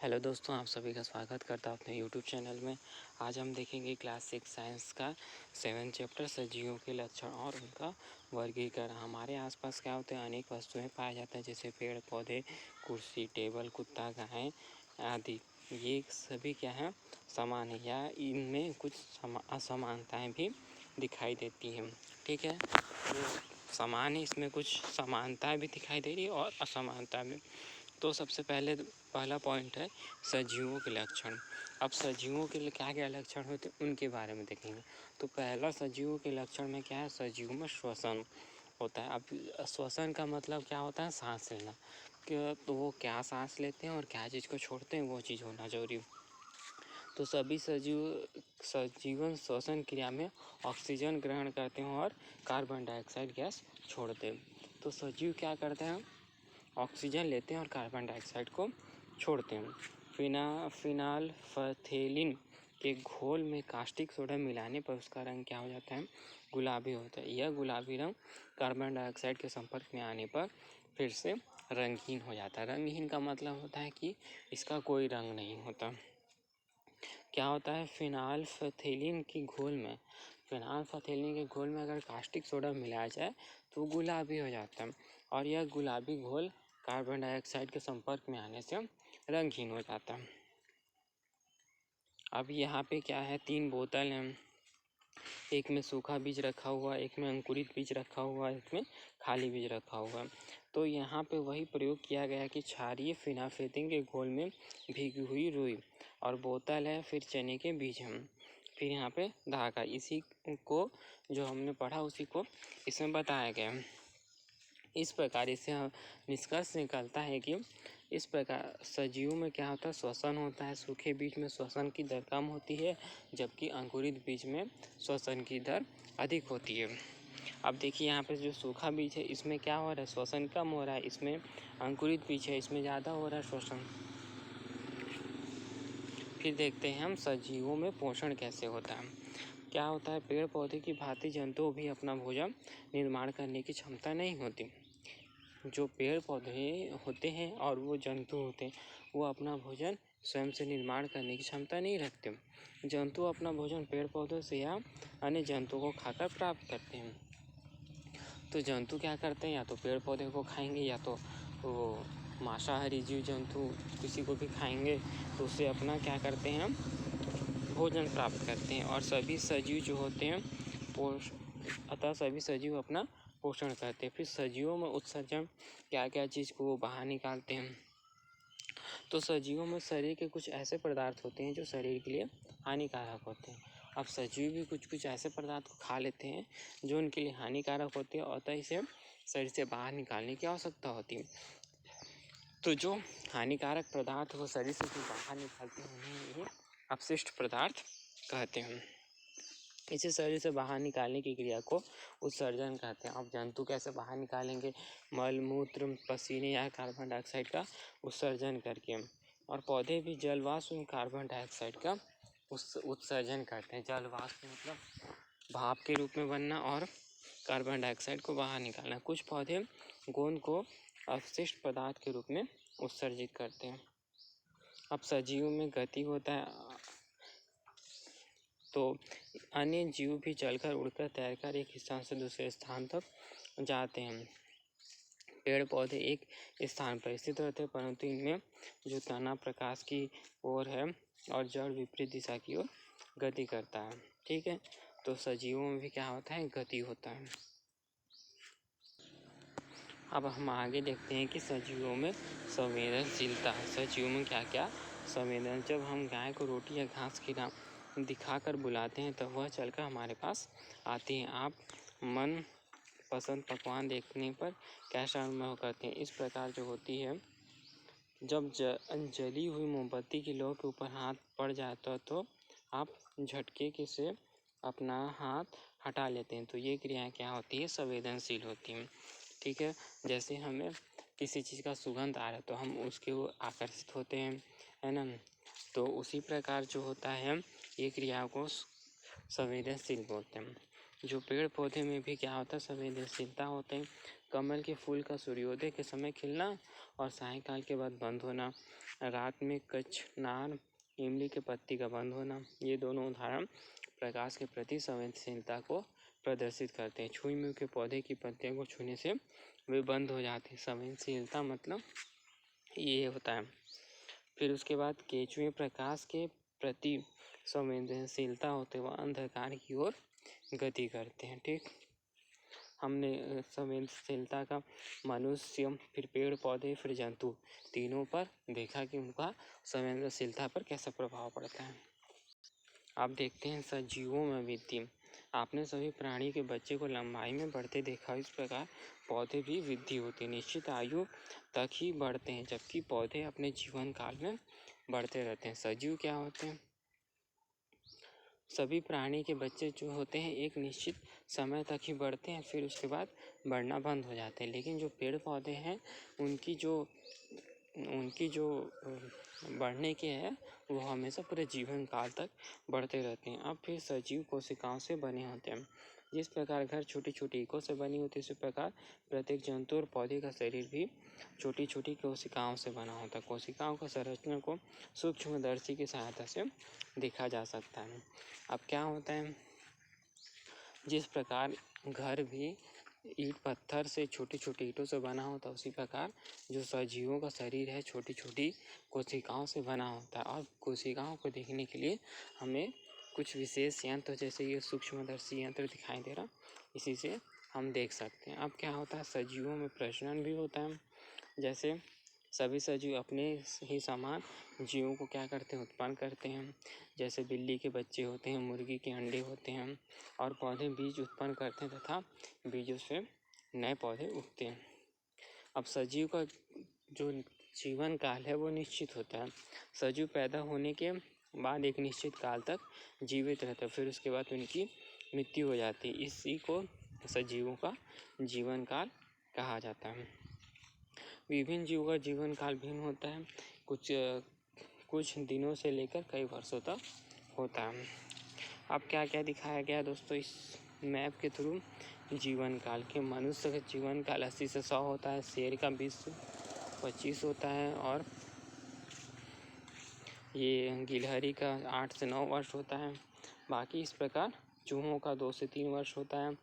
Hello दोस्तों, आप सभी का स्वागत करता हूँ अपने यूट्यूब चैनल में। आज हम देखेंगे क्लास 6 साइंस का 7 चैप्टर सजीवों के लक्षण और उनका वर्गीकरण। हमारे आसपास क्या होते हैं, अनेक वस्तुएं पाए जाते हैं, जैसे पेड़ पौधे, कुर्सी, टेबल, कुत्ता, गाय आदि। ये सभी क्या है, समान है या इनमें कुछ असमानताएँ भी दिखाई देती हैं। ठीक है, तो समान है, इसमें कुछ समानताएँ भी दिखाई दे रही है और असमानता भी। तो सबसे पहला पॉइंट है सजीवों के लक्षण। अब सजीवों के लिए क्या क्या लक्षण होते हैं उनके बारे में देखेंगे। तो पहला सजीवों के लक्षण में क्या है, सजीवों में श्वसन होता है। अब श्वसन का मतलब क्या होता है, सांस लेना। तो वो क्या सांस लेते हैं और क्या चीज़ को छोड़ते हैं, वो चीज़ होना जरूरी। तो सभी सजीवन श्वसन क्रिया में ऑक्सीजन ग्रहण करते हैं और कार्बन डाइऑक्साइड गैस छोड़ते हैं। तो सजीव क्या करते हैं, ऑक्सीजन लेते हैं और कार्बन डाइऑक्साइड को छोड़ते हैं। फिनाल्फथेलिन के घोल में कास्टिक सोडा मिलाने पर उसका रंग क्या हो जाता है, गुलाबी होता है। यह गुलाबी रंग कार्बन डाइऑक्साइड के संपर्क में आने पर फिर से रंगहीन हो जाता है। रंगहीन का मतलब होता है कि इसका कोई रंग नहीं होता। क्या होता है, फिनाल्फथेलिन के घोल में अगर कास्टिक सोडा मिलाया जाए तो गुलाबी हो जाता है और यह गुलाबी घोल कार्बन डाइऑक्साइड के संपर्क में आने से रंगहीन हो जाता है। अब यहाँ पे क्या है, 3 बोतल हैं, एक में सूखा बीज रखा हुआ, एक में अंकुरित बीज रखा हुआ, एक में खाली बीज रखा हुआ। तो यहाँ पे वही प्रयोग किया गया कि क्षारीय फिनाल्फथेलिन के घोल में भीगी हुई रुई और बोतल है, फिर चने के बीज हैं, फिर यहाँ पे धागा। इसी को जो हमने पढ़ा उसी को इसमें बताया गया। इस प्रकार इससे निष्कर्ष निकलता है कि इस प्रकार सजीवों में क्या होता है, श्वसन होता है। सूखे बीज में श्वसन की दर कम होती है, जबकि अंकुरित बीज में श्वसन की दर अधिक होती है। अब देखिए यहाँ पे जो सूखा बीज है इसमें क्या हो रहा है, श्वसन कम हो रहा है। इसमें अंकुरित बीज है, इसमें ज़्यादा हो रहा है श्वसन। फिर देखते हैं हम सजीवों में पोषण कैसे होता है। क्या होता है, पेड़ पौधे की भांति जंतुओं भी अपना भोजन निर्माण करने की क्षमता नहीं होती। जो पेड़ पौधे होते हैं और वो जंतु होते हैं, वो अपना भोजन स्वयं से निर्माण करने की क्षमता नहीं रखते। जंतु अपना भोजन पेड़ पौधों से या अन्य जंतुओं को खाकर प्राप्त करते हैं। तो जंतु क्या करते हैं, या तो पेड़ पौधे को खाएंगे या तो वो मांसाहारी जीव जंतु किसी को भी खाएंगे, तो उससे अपना क्या करते हैं, हम भोजन प्राप्त करते हैं। और सभी सजीव जो होते हैं अतः सभी सजीव अपना पोषण करते हैं। फिर सजीवों में उत्सर्जन, क्या क्या चीज़ को वो बाहर निकालते हैं। तो सजीवों में शरीर के कुछ ऐसे पदार्थ होते हैं जो शरीर के लिए हानिकारक होते हैं। अब सजीव भी कुछ कुछ ऐसे पदार्थ को खा लेते हैं जो उनके लिए हानिकारक होते हैं, अतः इसे शरीर से बाहर निकालने की आवश्यकता होती है। तो जो हानिकारक पदार्थ वो शरीर से बाहर निकालते हैं उन्हें ये अपशिष्ट पदार्थ कहते हैं। इसे शरीर से बाहर निकालने की क्रिया को उत्सर्जन कहते हैं। अब जंतु कैसे बाहर निकालेंगे, मल मूत्र पसीने या कार्बन डाइऑक्साइड का उत्सर्जन करके। और पौधे भी जलवाष्प में कार्बन डाइऑक्साइड का उत्सर्जन करते हैं। जलवाष्प मतलब भाप के रूप में बनना और कार्बन डाइऑक्साइड को बाहर निकालना। कुछ पौधे गोंद को अपशिष्ट पदार्थ के रूप में उत्सर्जित करते हैं। अब सजीवों में गति होता है, तो अन्य जीव भी चलकर उड़कर तैरकर एक स्थान से दूसरे स्थान तक जाते हैं। पेड़ पौधे एक स्थान पर स्थित रहते हैं, परंतु इनमें जो तना प्रकाश की ओर है और जड़ विपरीत दिशा की ओर गति करता है। ठीक है, तो सजीवों में भी क्या होता है, गति होता है। अब हम आगे देखते हैं कि सजीवों में संवेदनशीलता। सजीवों में क्या क्या संवेदन, जब हम गाय को रोटी या घास खिला दिखाकर बुलाते हैं तब वह चलकर हमारे पास आती है। आप मन पसंद पकवान देखने पर कैसा अनुभव करते हैं। इस प्रकार जो होती है, जब जली हुई मोमबत्ती की लौ के ऊपर हाथ पड़ जाता तो आप झटके से अपना हाथ हटा लेते हैं। तो ये क्रियाएं क्या होती है, संवेदनशील होती हैं। ठीक है, जैसे हमें किसी चीज़ का सुगंध आ रहा है तो हम उसके आकर्षित होते हैं, है ना। तो उसी प्रकार जो होता है, ये क्रिया को संवेदनशील बोलते हैं। जो पेड़ पौधे में भी क्या होता है, संवेदनशीलता होते हैं। कमल के फूल का सूर्योदय के समय खिलना और सायंकाल के बाद बंद होना। रात में कचनार इमली के पत्ती का बंद होना। ये दोनों उदाहरण प्रकाश के प्रति संवेदनशीलता को प्रदर्शित करते हैं। छुई मुई के पौधे की पत्तियों को छूने से वे बंद हो जाते हैं। संवेदनशीलता मतलब ये होता है। फिर उसके बाद केंचुए प्रकाश के प्रति संवेदनशीलता होते हुए अंधकार की ओर गति करते हैं। ठीक, हमने संवेदनशीलता का मनुष्य, फिर पेड़ पौधे, फिर जंतु तीनों पर देखा कि उनका संवेदनशीलता पर कैसा प्रभाव पड़ता है। अब देखते हैं सजीवों में वृद्धि। आपने सभी प्राणी के बच्चे को लंबाई में बढ़ते देखा। इस प्रकार पौधे भी वृद्धि होती है। निश्चित आयु तक ही बढ़ते हैं, जबकि पौधे अपने जीवन काल में बढ़ते रहते हैं। सजीव क्या होते हैं? सभी प्राणी के बच्चे जो होते हैं एक निश्चित समय तक ही बढ़ते हैं, फिर उसके बाद बढ़ना बंद हो जाते हैं। लेकिन जो पेड़ पौधे हैं उनकी जो बढ़ने के है वो हमेशा पूरे जीवन काल तक बढ़ते रहते हैं। अब फिर सजीव कोशिकाओं से बने होते हैं। जिस प्रकार घर छोटी छोटी इकाइयों से बनी होती है, इसी प्रकार प्रत्येक जंतु और पौधे का शरीर भी छोटी छोटी कोशिकाओं से बना होता है। कोशिकाओं का संरचना को सूक्ष्मदर्शी की सहायता से देखा जा सकता है। अब क्या होता है, जिस प्रकार घर भी ईंट पत्थर से छोटी छोटी ईंटों से बना होता है, उसी प्रकार जो सजीवों का शरीर है छोटी छोटी कोशिकाओं से बना होता है। और कोशिकाओं को देखने के लिए हमें कुछ विशेष यंत्र, जैसे ये सूक्ष्मदर्शी यंत्र दिखाई दे रहा, इसी से हम देख सकते हैं। अब क्या होता है, सजीवों में प्रजनन भी होता है। जैसे सभी सजीव अपने ही समान जीवों को क्या करते हैं, उत्पन्न करते हैं। जैसे बिल्ली के बच्चे होते हैं, मुर्गी के अंडे होते हैं, और पौधे बीज उत्पन्न करते हैं तथा बीजों से नए पौधे उगते हैं। अब सजीव का जो जीवन काल है वो निश्चित होता है। सजीव पैदा होने के बाद एक निश्चित काल तक जीवित रहते हैं, फिर उसके बाद उनकी मृत्यु हो जाती है। इसी को सजीवों का जीवन काल कहा जाता है। विभिन्न जीवों का जीवन काल भिन्न होता है, कुछ दिनों से लेकर कई वर्षों तक होता है। अब क्या क्या दिखाया गया दोस्तों इस मैप के थ्रू? जीवन काल के मनुष्य का जीवन काल 80 से 100 होता है, शेर का 20 से 25 होता है, और ये गिलहरी का 8 से 9 वर्ष होता है। बाकी इस प्रकार चूहों का 2 से 3 वर्ष होता है।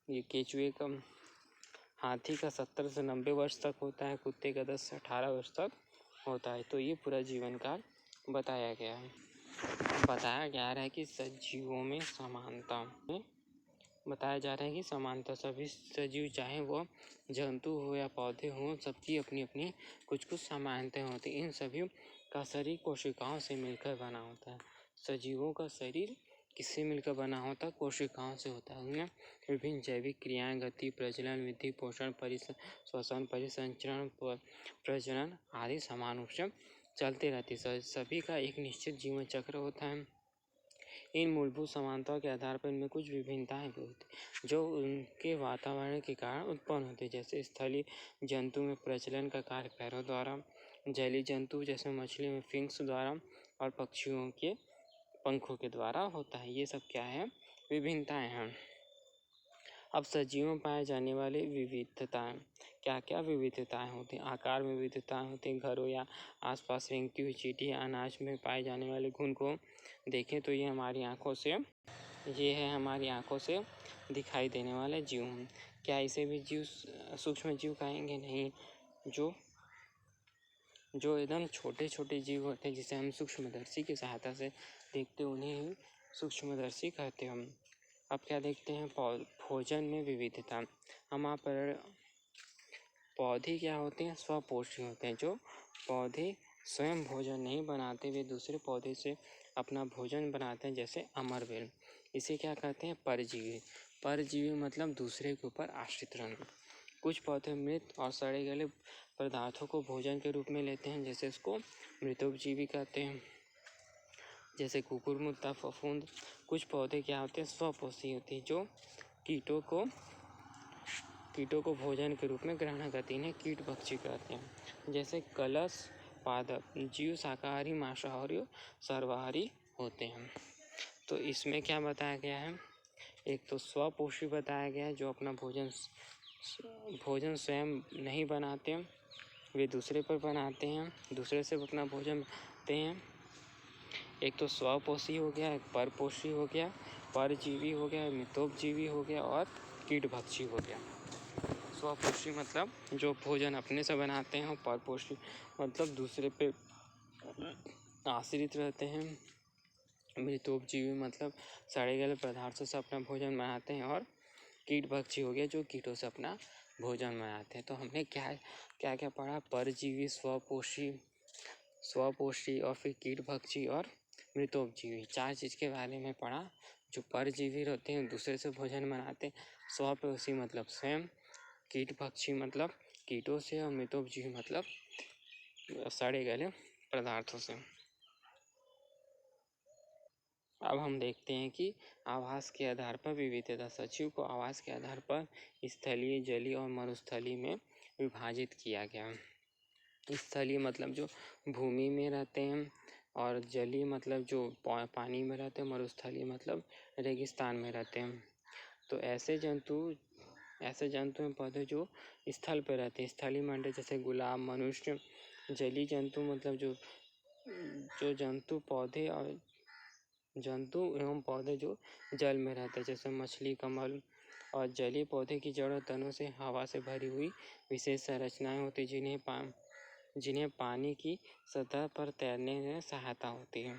ये केंचुए का, हाथी का 70 से 90 वर्ष तक होता है, कुत्ते का 10 से 18 वर्ष तक होता है। तो ये पूरा जीवन काल बताया गया है। बताया जा रहा है कि सजीवों में समानता बताया जा रहा है कि समानता सभी सजीव, चाहे वो जंतु हो या पौधे हों, सबकी अपनी अपनी कुछ समानताएं होती हैं। इन सभी का शरीर कोशिकाओं से मिलकर बना होता है। सजीवों का शरीर किससे मिलकर बना होता है? कोशिकाओं से होता है। उनमें विभिन्न जैविक क्रियाएं, गति, प्रजनन, वृद्धि, पोषण, श्वसन, परिसंचरण, प्रजनन आदि समान रूप से चलते रहती है। सभी का एक निश्चित जीवन चक्र होता है। इन मूलभूत समानताओं के आधार पर इनमें कुछ विभिन्नताएं भी होती जो उनके वातावरण के कारण उत्पन्न होती है। जैसे स्थलीय जंतु में प्रजनन का कार्य पैरों द्वारा, जलीय जंतु जैसे मछली में फिंक्स द्वारा, और पक्षियों के पंखों के द्वारा होता है। ये सब क्या है? विभिन्नताएं हैं। अब सजीवों में पाए जाने वाले विविधताएं, क्या क्या विविधताएं होती हैं? आकार में विविधताएं होती हैं। घरों या आसपास रेंगती हुई चींटी, अनाज में पाए जाने वाले घुन को देखें तो ये है हमारी आंखों से दिखाई देने वाले जीव। क्या इसे भी जीव, सूक्ष्म जीव कहेंगे? नहीं। जो एकदम छोटे छोटे जीव होते हैं, जिसे हम सूक्ष्मदर्शी की सहायता से देखते हैं, उन्हें ही सूक्ष्मदर्शी कहते हैं हम। अब क्या देखते हैं? भोजन में विविधता। हमारे पर पौधे क्या होते हैं? स्वपोषी होते हैं। जो पौधे स्वयं भोजन नहीं बनाते, वे दूसरे पौधे से अपना भोजन बनाते हैं। जैसे अमरबेल, इसे क्या कहते हैं? परजीवी। परजीवी मतलब दूसरे के ऊपर आश्रित रहना। कुछ पौधे मृत और सड़े गले पदार्थों को भोजन के रूप में लेते हैं, जैसे इसको मृतोपजीवी कहते हैं, जैसे कुकुर, मुत्ता, फफूंद। कुछ पौधे क्या होते हैं? स्वपोषी होते हैं, जो कीटों को भोजन के रूप में ग्रहण करते हैं। इन्हें कीट भक्षी कहते हैं। जैसे कलश पादप जीव शाकाहारी, मांसाहारी, सर्वाहारी होते हैं। तो इसमें क्या बताया गया है? एक तो स्वपोषी बताया गया है, जो अपना भोजन भोजन स्वयं नहीं बनाते, वे दूसरे पर बनाते हैं, दूसरे से अपना भोजन बनाते हैं। एक तो स्वपोषी हो गया, एक परपोषी हो गया, परजीवी हो गया, मितोपजीवी हो गया और कीटभक्षी हो गया। स्वपोषी मतलब जो भोजन अपने से बनाते हैं, और परपोषी मतलब दूसरे पे आश्रित रहते हैं। मृतोपजीवी मतलब सड़े गले पदार्थों से अपना भोजन बनाते हैं, और कीटभक्षी हो गया जो कीटों से अपना भोजन बनाते हैं। तो हमने क्या क्या क्या पढ़ा? परजीवी, स्वपोषी और फिर कीटभक्षी और मृतोपजीवी, 4 चीज़ के बारे में पढ़ा। जो परजीवी रहते हैं दूसरे से भोजन बनाते हैं, स्वपोषी मतलब स्वयं, कीटभक्षी मतलब कीटों से, और मृतोपजीवी मतलब सड़े गले पदार्थों से। अब हम देखते हैं कि आवास के आधार पर विविधता। सचिव को आवास के आधार पर स्थलीय, जलीय और मरुस्थलीय में विभाजित किया गया। स्थलीय मतलब जो भूमि में रहते हैं, और जलीय मतलब जो पानी में रहते हैं, मरुस्थलीय मतलब रेगिस्तान में रहते हैं। तो ऐसे जंतु हैं पौधे जो स्थल पर रहते हैं, स्थलीय मंडल जैसे गुलाब, मनुष्य। जलीय जंतु मतलब जो जंतु एवं पौधे जो जल में रहते हैं, जैसे मछली, कमल। और जलीय पौधे की जड़ और तनों से हवा से भरी हुई विशेष संरचनाएं होती, जिन्हें पानी की सतह पर तैरने में सहायता होती है।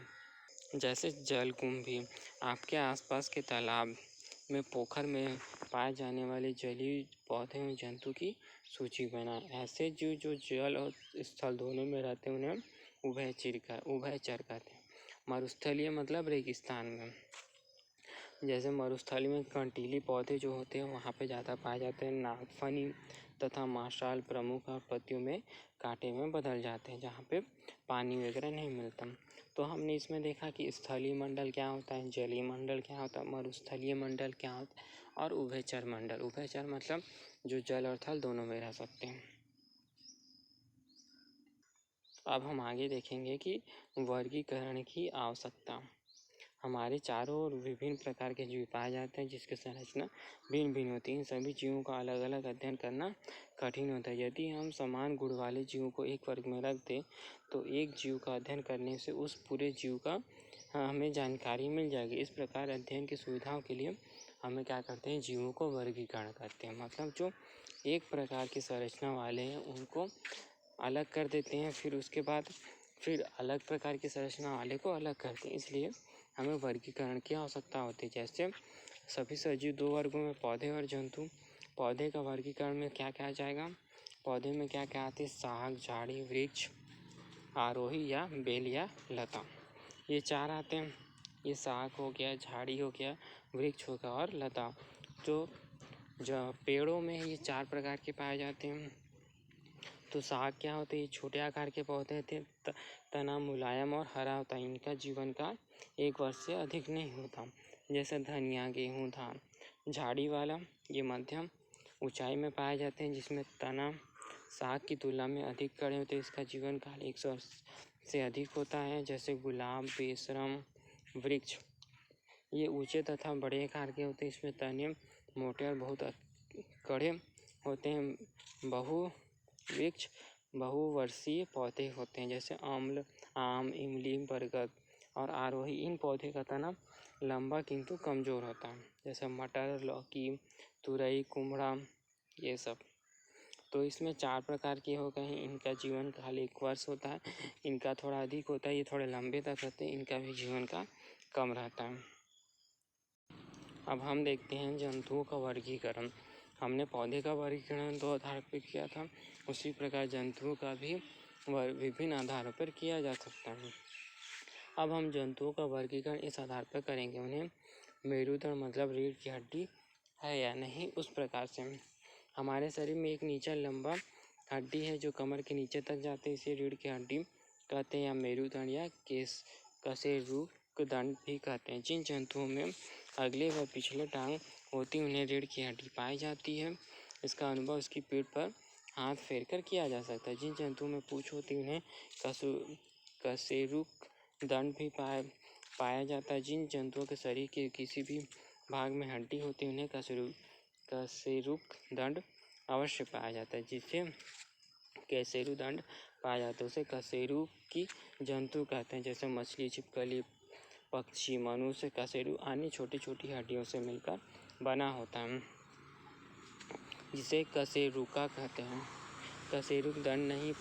जैसे जलकुंभी। आपके आसपास के तालाब में, पोखर में पाए जाने वाले जलीय पौधे और जंतु की सूची बनाएं। ऐसे जीव जो जल और स्थल दोनों में रहते हैं उन्हें उभयचर कहते हैं। मरुस्थलीय मतलब रेगिस्तान में। जैसे मरुस्थलीय में कंटीली पौधे जो होते हैं वहाँ पे ज़्यादा पाए जाते हैं। नागफनी तथा माशाल प्रमुख, और पत्तियों में कांटे में बदल जाते हैं जहाँ पे पानी वगैरह नहीं मिलता। तो हमने इसमें देखा कि स्थलीय मंडल क्या होता है, जलीय मंडल क्या होता है, मरुस्थलीय मंडल क्या होता है, और उभयचर मंडल। उभयचर मतलब जो जल और थल दोनों में रह सकते हैं। अब हम आगे देखेंगे कि वर्गीकरण की आवश्यकता। हमारे चारों ओर विभिन्न प्रकार के जीव पाए जाते हैं जिसकी संरचना भिन्न भिन्न होती है। इन सभी जीवों का अलग अलग अध्ययन करना कठिन होता है। यदि हम समान गुण वाले जीवों को एक वर्ग में रख दें तो एक जीव का अध्ययन करने से उस पूरे जीव का हमें जानकारी मिल जाएगी। इस प्रकार अध्ययन की सुविधाओं के लिए हमें क्या करते हैं, जीवों को वर्गीकरण करते हैं। मतलब जो एक प्रकार की संरचना वाले हैं उनको अलग कर देते हैं, फिर उसके बाद फिर अलग प्रकार की संरचना वाले को अलग करते हैं। इसलिए हमें वर्गीकरण की आवश्यकता होती है। जैसे सभी सजीव 2 वर्गों में, पौधे और जंतु। पौधे का वर्गीकरण में क्या क्या आ जाएगा? पौधे में क्या क्या आते हैं? शाख, झाड़ी, वृक्ष, आरोही या बेल या लता, ये 4 आते हैं। ये शाख हो गया, झाड़ी हो गया, वृक्ष हो गया और लता। जो पेड़ों में ये 4 प्रकार के पाए जाते हैं। तो शाख क्या होते हैं? छोटे आकार के पौधे थे, तना मुलायम और हरा होता है। इनका जीवन काल 1 वर्ष से अधिक नहीं होता। जैसे धनिया, गेहूँ, धान। झाड़ी वाला ये मध्यम ऊंचाई में पाए जाते हैं, जिसमें तना शाख की तुलना में अधिक कड़े होते हैं। इसका जीवन काल 100 वर्ष से अधिक होता है। जैसे गुलाब, बेशरम, वृक्ष ये ऊंचे तथा बड़े आकार के होते हैं। इसमें तने मोटे और बहुत कड़े होते हैं। वृक्ष बहुवर्षीय पौधे होते हैं। जैसे आम्ल, आम, इमली, बरगद और आरोही। इन पौधे का तना लंबा किंतु कमजोर होता है। जैसे मटर, लौकी, तुरई, कुमड़ा ये सब। तो इसमें 4 प्रकार के हो गए हैं। इनका जीवन काल 1 वर्ष होता है। इनका थोड़ा अधिक होता है, ये थोड़े लंबे तक रहते हैं। इनका भी जीवन काल कम रहता है। अब हम देखते हैं जंतुओं का वर्गीकरण। हमने पौधे का वर्गीकरण 2 आधार पर किया था, उसी प्रकार जंतुओं का भी विभिन्न आधारों पर किया जा सकता है। अब हम जंतुओं का वर्गीकरण इस आधार पर करेंगे, उन्हें मेरुदंड मतलब रीढ़ की हड्डी है या नहीं, उस प्रकार से। हमारे शरीर में एक नीचा लंबा हड्डी है जो कमर के नीचे तक जाते हैं, इसे रीढ़ की हड्डी कहते हैं, या मेरुदंड या कशेरुकदंड भी कहते हैं। जिन जंतुओं में अगले व पिछले टांग होती उन्हें रीढ़ की हड्डी पाई जाती है। इसका अनुभव उसकी पीठ पर हाथ फेर कर किया जा सकता है। जिन जंतुओं में पूँछ होती उन्हें कशेरुकदंड भी पाया जाता है। जिन जंतुओं के शरीर के किसी भी भाग में हड्डी होती है उन्हें कशेरुकदंड अवश्य पाया जाता है, जिसे कशेरु दंड पाया जाता है उसे कशेरु की जंतु कहते हैं। जैसे मछली, छिपकली, पक्षी, मनुष्य, कशेरु अन्य छोटी छोटी हड्डियों से मिलकर बना होता है, जिसे कशेरुका कहते हैं। कशेरुक दंड नहीं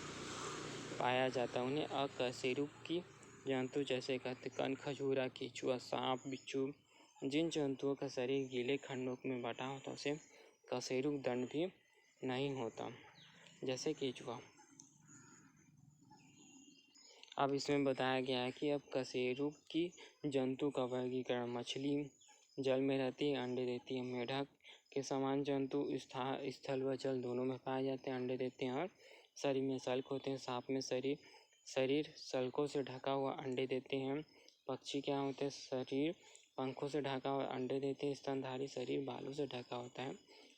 पाया जाता, उन्हें अकशेरुकी जंतु जैसे कहते। कनखजूरा, केंचुआ, सांप, बिच्छू, जिन जंतुओं का शरीर गीले खंडों में बटा होता है उसे कशेरुक दंड भी नहीं होता, जैसे केंचुआ। अब इसमें बताया गया है कि अब कशेरुकी जंतु का वर्गीकरण। मछली जल में रहती है, अंडे देती है। मेढक के समान जंतु स्थल व जल दोनों में पाए जाते हैं, अंडे देते हैं और शरीर में सल्क होते हैं। सांप में शरीर सल्कों से ढका हुआ, अंडे देते हैं। पक्षी क्या होते हैं? शरीर पंखों से ढका हुआ, अंडे देते हैं। स्तनधारी शरीर बालों से ढका होता है,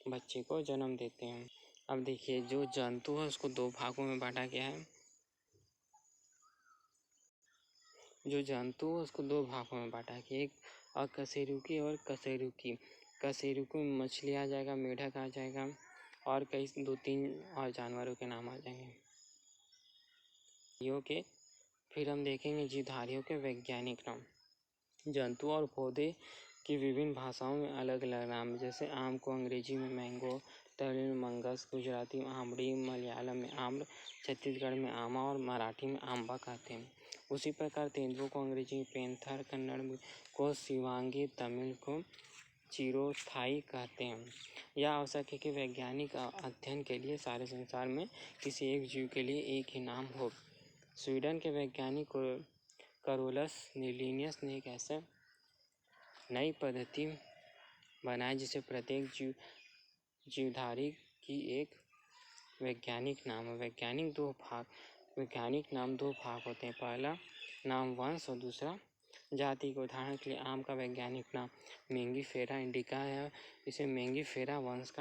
बच्चे को जन्म देते हैं। अब देखिए, जो जंतु है उसको दो भागों में बांटा गया है। जो जंतु है उसको दो भागों में बांटा गया, एक अकशेरुकी और कशेरुकी। कशेरुकी में मछली आ जाएगा, मेढक आ जाएगा और कई 2-3 और जानवरों के नाम आ जाएंगे। फिर हम देखेंगे जीवधारियों के वैज्ञानिक नाम। जंतु और पौधे की विभिन्न भाषाओं में अलग अलग नाम, जैसे आम को अंग्रेजी में मैंगो, तमिल में मंगस, गुजराती में आमड़ी, मलयालम में आम्र, छत्तीसगढ़ में आमा और मराठी में आंबा कहते हैं। उसी प्रकार तेंदुओं को अंग्रेजी में पेंथर, कन्नड़ को शिवांगी, तमिल को चिरोथाई कहते हैं। यह आवश्यक है कि वैज्ञानिक अध्ययन के लिए सारे संसार में किसी एक जीव के लिए एक ही नाम हो। स्वीडन के वैज्ञानिक करोलस नीलियस ने एक ऐसा नई पद्धति बनाई जिसे प्रत्येक जीवधारी की एक वैज्ञानिक नाम है। वैज्ञानिक नाम दो भाग होते हैं, पहला नाम वंश और दूसरा जाति को। उदाहरण के लिए आम का वैज्ञानिक नाम मेंगीफेरा इंडिका है, इसे मेंगीफेरा वंश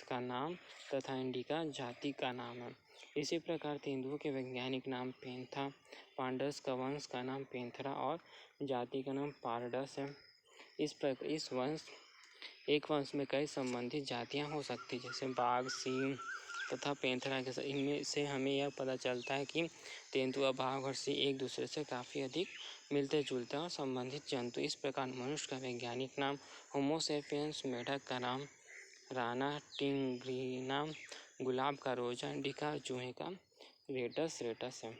का नाम तथा इंडिका जाति का नाम है। इसी प्रकार तेंदुओं के वैज्ञानिक नाम पेंथा पांडस का वंश का नाम पेंथरा और जाति का नाम पारडस है। एक वंश में कई संबंधित जातियां हो सकती, जैसे बाघ, सिंह तथा पेंथरा के। इनमें से हमें यह पता चलता है कि तेंदुआ, बाघ और सिंह एक दूसरे से काफ़ी अधिक मिलते जुलते और संबंधित जंतु। इस प्रकार मनुष्य का वैज्ञानिक नाम होमो सेपियंस, मेढक का नाम राना टिग्रिना, गुलाब का रोजा इंडिका, चूहे का रेटस है।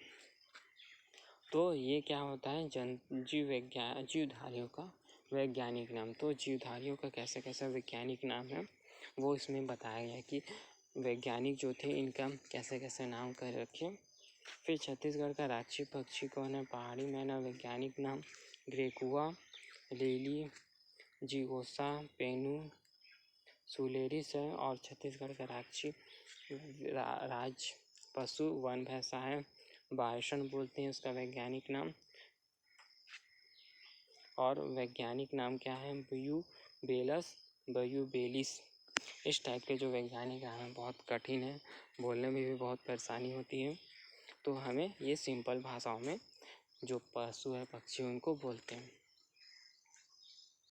तो ये क्या होता है? जीवधारियों का वैज्ञानिक नाम। तो जीवधारियों का कैसे कैसे वैज्ञानिक नाम है वो इसमें बताया गया कि वैज्ञानिक जो थे इनका कैसे कैसे नाम कर रखे। फिर छत्तीसगढ़ का राक्षी पक्षी कौन है? पहाड़ी मैना। वैज्ञानिक नाम ग्रेकुआ, लिली, जिगोसा, पेनू, सुलेरिस है। और छत्तीसगढ़ का राक्षी राज पशु वन भैंसा है, बायसन बोलते हैं उसका वैज्ञानिक नाम। और वैज्ञानिक नाम क्या है? ब्यूबेलिस। इस टाइप के जो वैज्ञानिक नाम है बहुत कठिन है, बोलने में भी बहुत परेशानी होती है, तो हमें ये सिंपल भाषाओं में जो पशु है, पक्षी, उनको बोलते हैं।